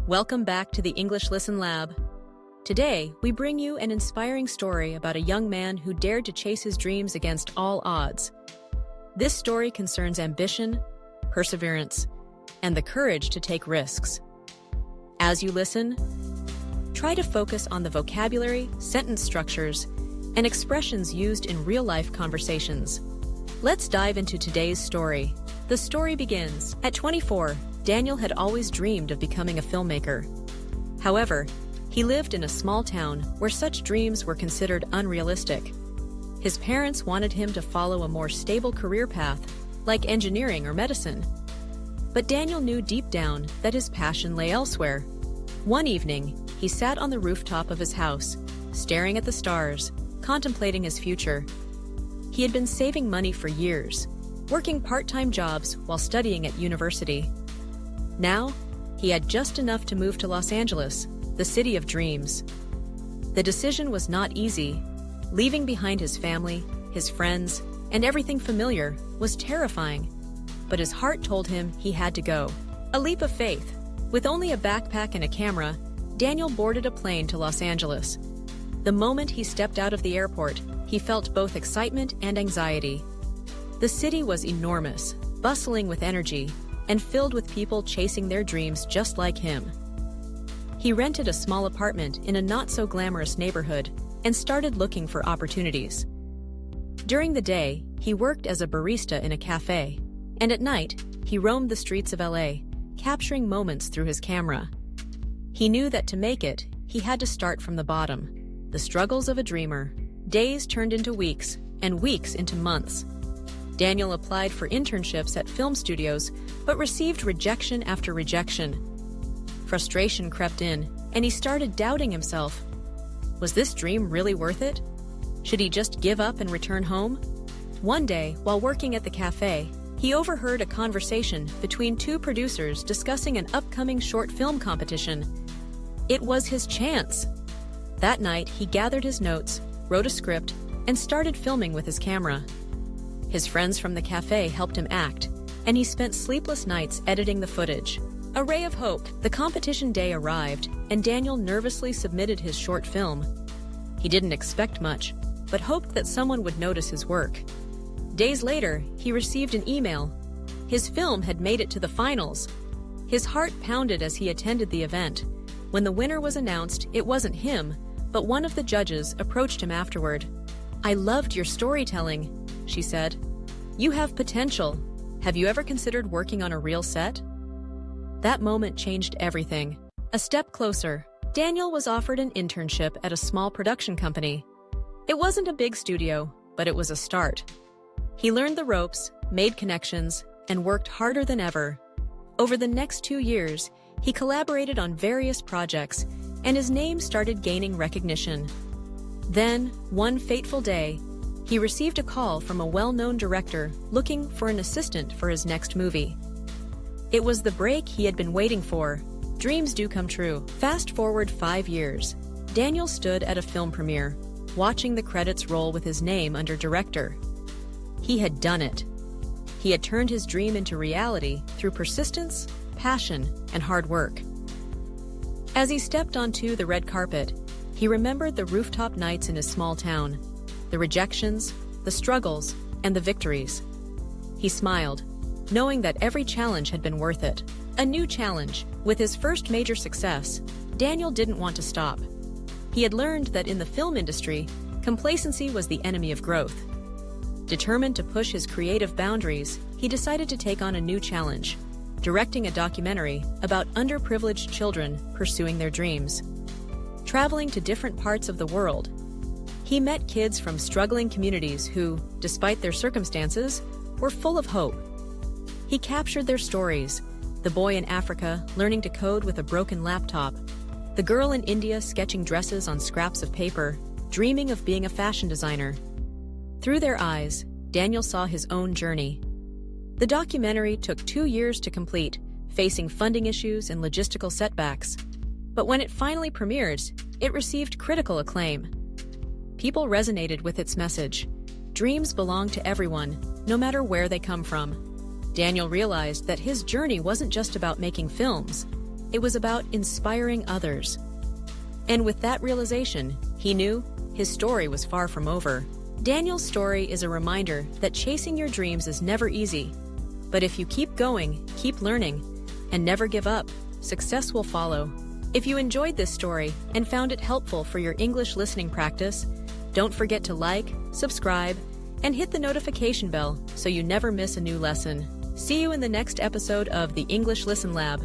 Welcome back to the English Listen Lab. Today, we bring you an inspiring story about a young man who dared to chase his dreams against all odds. This story concerns ambition, perseverance, and the courage to take risks. As you listen, try to focus on the vocabulary, sentence structures, and expressions used in real-life conversations. Let's dive into today's story. The story begins. At 24, Daniel had always dreamed of becoming a filmmaker. However, he lived in a small town where such dreams were considered unrealistic. His parents wanted him to follow a more stable career path, like engineering or medicine. But Daniel knew deep down that his passion lay elsewhere. One evening, he sat on the rooftop of his house, staring at the stars, contemplating his future. He had been saving money for years, working part-time jobs while studying at university. Now, he had just enough to move to Los Angeles, the city of dreams. The decision was not easy. Leaving behind his family, his friends, and everything familiar was terrifying. But his heart told him he had to go. A leap of faith. With only a backpack and a camera, Daniel boarded a plane to Los Angeles. The moment he stepped out of the airport, he felt both excitement and anxiety. The city was enormous, bustling with energy, and filled with people chasing their dreams just like him. He rented a small apartment in a not-so-glamorous neighborhood and started looking for opportunities. During the day, he worked as a barista in a cafe, and at night, he roamed the streets of LA, capturing moments through his camera. He knew that to make it, he had to start from the bottom. The struggles of a dreamer. Days turned into weeks, and weeks into months. Daniel applied for internships at film studios, but received rejection after rejection. Frustration crept in, and he started doubting himself. Was this dream really worth it? Should he just give up and return home? One day, while working at the cafe, he overheard a conversation between two producers discussing an upcoming short film competition. It was his chance. That night, he gathered his notes, wrote a script, and started filming with his camera. His friends from the cafe helped him act, and he spent sleepless nights editing the footage. A ray of hope. The competition day arrived, and Daniel nervously submitted his short film. He didn't expect much, but hoped that someone would notice his work. Days later, he received an email. His film had made it to the finals. His heart pounded as he attended the event. When the winner was announced, it wasn't him, but one of the judges approached him afterward. "I loved your storytelling," she said. "You have potential. Have you ever considered working on a real set?" That moment changed everything. A step closer, Daniel was offered an internship at a small production company. It wasn't a big studio, but it was a start. He learned the ropes, made connections, and worked harder than ever. Over the next 2 years, he collaborated on various projects, and his name started gaining recognition. Then, one fateful day, he received a call from a well-known director looking for an assistant for his next movie. It was the break he had been waiting for. Dreams do come true. Fast forward 5 years. Daniel stood at a film premiere, watching the credits roll with his name under director. He had done it. He had turned his dream into reality through persistence, passion, and hard work. As he stepped onto the red carpet, he remembered the rooftop nights in his small town, the rejections, the struggles, and the victories. He smiled, knowing that every challenge had been worth it. A new challenge. With his first major success, Daniel didn't want to stop. He had learned that in the film industry, complacency was the enemy of growth. Determined to push his creative boundaries, he decided to take on a new challenge, directing a documentary about underprivileged children pursuing their dreams. Traveling to different parts of the world, he met kids from struggling communities who, despite their circumstances, were full of hope. He captured their stories, the boy in Africa learning to code with a broken laptop, the girl in India sketching dresses on scraps of paper, dreaming of being a fashion designer. Through their eyes, Daniel saw his own journey. The documentary took 2 years to complete, facing funding issues and logistical setbacks. But when it finally premiered, it received critical acclaim. People resonated with its message. Dreams belong to everyone, no matter where they come from. Daniel realized that his journey wasn't just about making films. It was about inspiring others. And with that realization, he knew his story was far from over. Daniel's story is a reminder that chasing your dreams is never easy. But if you keep going, keep learning, and never give up, success will follow. If you enjoyed this story and found it helpful for your English listening practice, don't forget to like, subscribe, and hit the notification bell so you never miss a new lesson. See you in the next episode of the English Listen Lab.